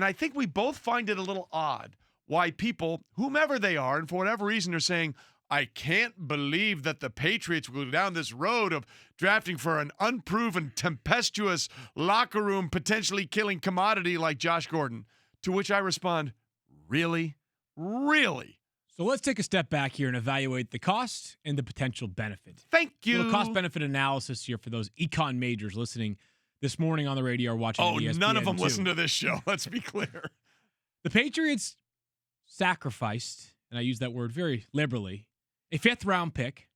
And I think we both find it a little odd why people, whomever they are, and for whatever reason, are saying, I can't believe that the Patriots will go down this road of drafting for an unproven, tempestuous, locker room, potentially killing commodity like Josh Gordon. To which I respond, really? Really? So let's take a step back here and evaluate the cost and the potential benefit. Thank you. A little cost-benefit analysis here for those econ majors listening this morning on the radio or watching ESPN. None of them listen to this show. Let's be clear. The Patriots sacrificed, and I use that word very liberally, a fifth-round pick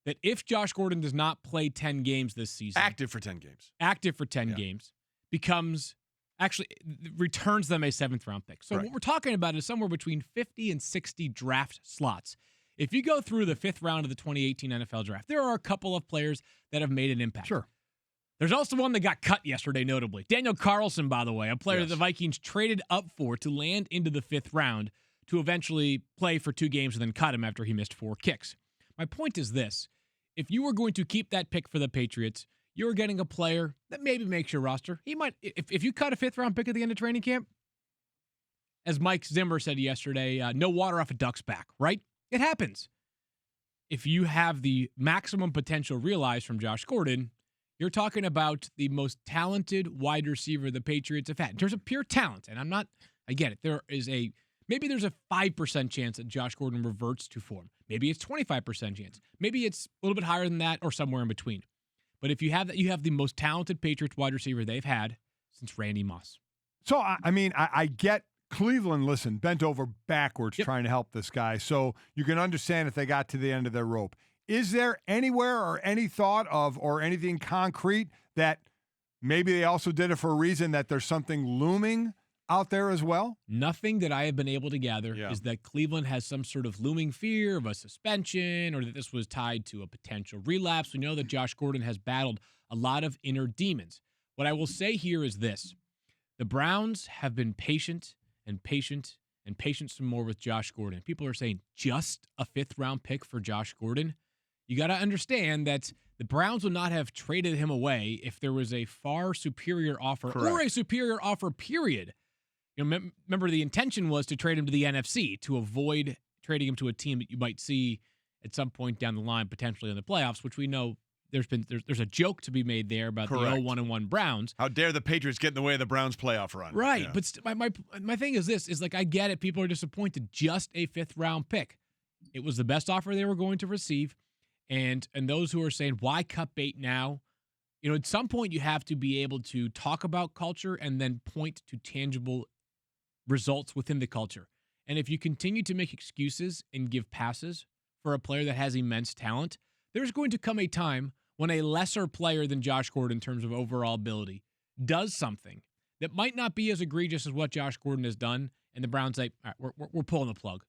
that if Josh Gordon does not play 10 games this season. Active for 10 games. Games. Returns them a seventh-round pick. So What we're talking about is somewhere between 50 and 60 draft slots. If you go through the fifth round of the 2018 NFL draft, there are a couple of players that have made an impact. Sure. There's also one that got cut yesterday, notably. Daniel Carlson, by the way, a player that the Vikings traded up for to land into the fifth round to eventually play for 2 games and then cut him after he missed 4 kicks. My point is this. If you were going to keep that pick for the Patriots, you're getting a player that maybe makes your roster. He might, if you cut a fifth-round pick at the end of training camp, as Mike Zimmer said yesterday, no water off a duck's back, right? It happens. If you have the maximum potential realized from Josh Gordon, you're talking about the most talented wide receiver the Patriots have had. In terms of pure talent, and I get it, maybe there's a 5% chance that Josh Gordon reverts to form. Maybe it's 25% chance. Maybe it's a little bit higher than that or somewhere in between. But if you have that, you have the most talented Patriots wide receiver they've had since Randy Moss. So, I get Cleveland, bent over backwards trying to help this guy. So you can understand if they got to the end of their rope. Is there anywhere or any thought of or anything concrete that maybe they also did it for a reason, that there's something looming out there as well? Nothing that I have been able to gather is that Cleveland has some sort of looming fear of a suspension or that this was tied to a potential relapse. We know that Josh Gordon has battled a lot of inner demons. What I will say here is this. The Browns have been patient and patient and patient some more with Josh Gordon. People are saying just a fifth-round pick for Josh Gordon. You got to understand that the Browns would not have traded him away if there was a far superior offer or a superior offer, period. You know, remember, the intention was to trade him to the NFC to avoid trading him to a team that you might see at some point down the line, potentially in the playoffs, which we know there's a joke to be made there about the 0-1-1 Browns. How dare the Patriots get in the way of the Browns playoff run? Right, but my thing is this, is like, I get it, people are disappointed, just a fifth-round pick. It was the best offer they were going to receive, and those who are saying, why cut bait now? You know, at some point you have to be able to talk about culture and then point to tangible results within the culture. And if you continue to make excuses and give passes for a player that has immense talent, there's going to come a time when a lesser player than Josh Gordon in terms of overall ability does something that might not be as egregious as what Josh Gordon has done, and the Browns say, all right, we're pulling the plug.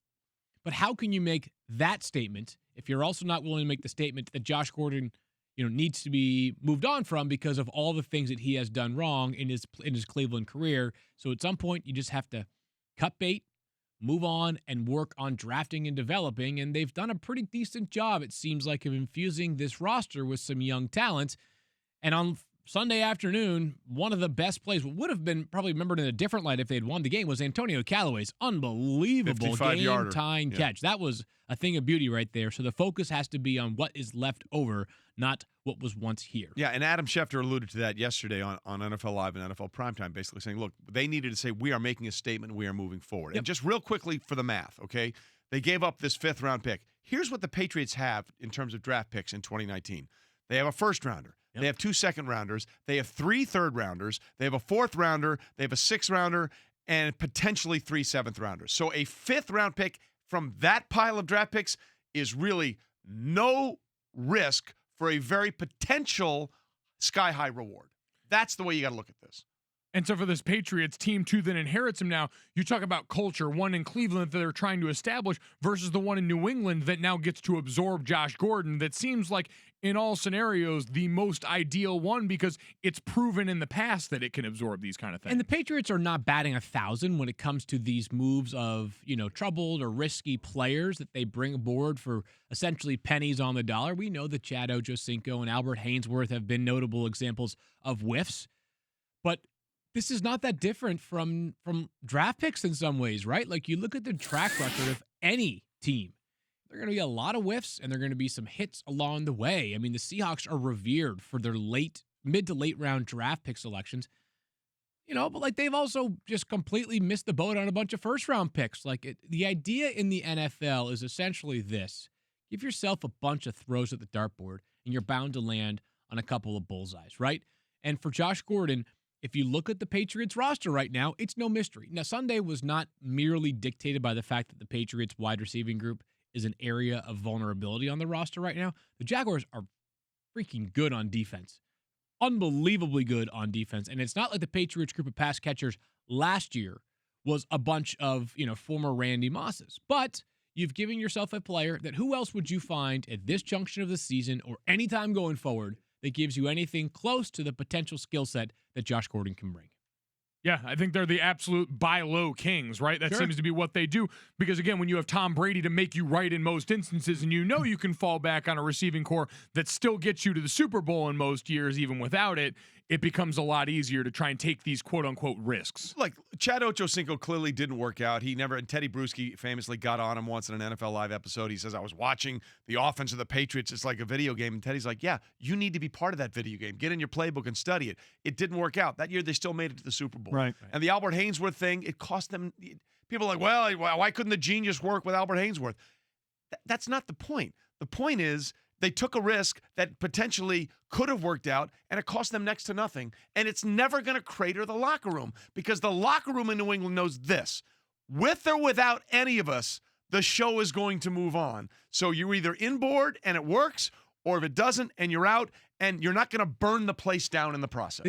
But how can you make that statement if you're also not willing to make the statement that Josh Gordon, needs to be moved on from because of all the things that he has done wrong in his Cleveland career? So at some point, you just have to cut bait, move on, and work on drafting and developing. And they've done a pretty decent job, it seems like, of infusing this roster with some young talent. And on Sunday afternoon, one of the best plays, what would have been probably remembered in a different light if they had won the game, was Antonio Callaway's unbelievable game-tying catch. That was a thing of beauty right there. So the focus has to be on what is left over, not what was once here. Yeah, and Adam Schefter alluded to that yesterday on NFL Live and NFL Primetime, basically saying, look, they needed to say, we are making a statement, we are moving forward. Yep. And just real quickly for the math, okay? They gave up this fifth-round pick. Here's what the Patriots have in terms of draft picks in 2019. They have a first-rounder. Yep. They have 2 second-rounders. They have 3 third-rounders. They have a fourth-rounder. They have a sixth-rounder and potentially 3 seventh-rounders. So a fifth-round pick from that pile of draft picks is really no risk for a very potential sky-high reward. That's the way you got to look at this. And so for this Patriots team, too, that inherits him now, you talk about culture, one in Cleveland that they're trying to establish versus the one in New England that now gets to absorb Josh Gordon, that seems like, in all scenarios, the most ideal one because it's proven in the past that it can absorb these kind of things. And the Patriots are not batting 1,000 when it comes to these moves of, troubled or risky players that they bring aboard for essentially pennies on the dollar. We know that Chad Ochocinco and Albert Hainsworth have been notable examples of whiffs, but this is not that different from draft picks in some ways, right? Like you look at the track record of any team. There are going to be a lot of whiffs and there are going to be some hits along the way. I mean, the Seahawks are revered for their mid to late round draft pick selections. But like they've also just completely missed the boat on a bunch of first round picks. Like the idea in the NFL is essentially this: give yourself a bunch of throws at the dartboard and you're bound to land on a couple of bullseyes, right? And for Josh Gordon, if you look at the Patriots roster right now, it's no mystery. Now, Sunday was not merely dictated by the fact that the Patriots wide receiving group is an area of vulnerability on the roster right now. The Jaguars are freaking good on defense. Unbelievably good on defense. And it's not like the Patriots group of pass catchers last year was a bunch of, former Randy Mosses. But you've given yourself a player that who else would you find at this junction of the season or any time going forward that gives you anything close to the potential skill set that Josh Gordon can bring? Yeah, I think they're the absolute buy low kings, right? That seems to be what they do. Because, again, when you have Tom Brady to make you right in most instances and you can fall back on a receiving core that still gets you to the Super Bowl in most years, even without it, it becomes a lot easier to try and take these quote-unquote risks. Like, Chad Ochocinco clearly didn't work out. And Teddy Bruschi famously got on him once in an NFL Live episode. He says, I was watching the offense of the Patriots. It's like a video game. And Teddy's like, yeah, you need to be part of that video game. Get in your playbook and study it. It didn't work out. That year, they still made it to the Super Bowl. Right. And the Albert Hainsworth thing, it cost them. People are like, well, why couldn't the genius work with Albert Hainsworth? That's not the point. The point is, they took a risk that potentially could have worked out, and it cost them next to nothing. And it's never going to crater the locker room because the locker room in New England knows this. With or without any of us, the show is going to move on. So you're either inboard and it works, or if it doesn't and you're out, and you're not going to burn the place down in the process.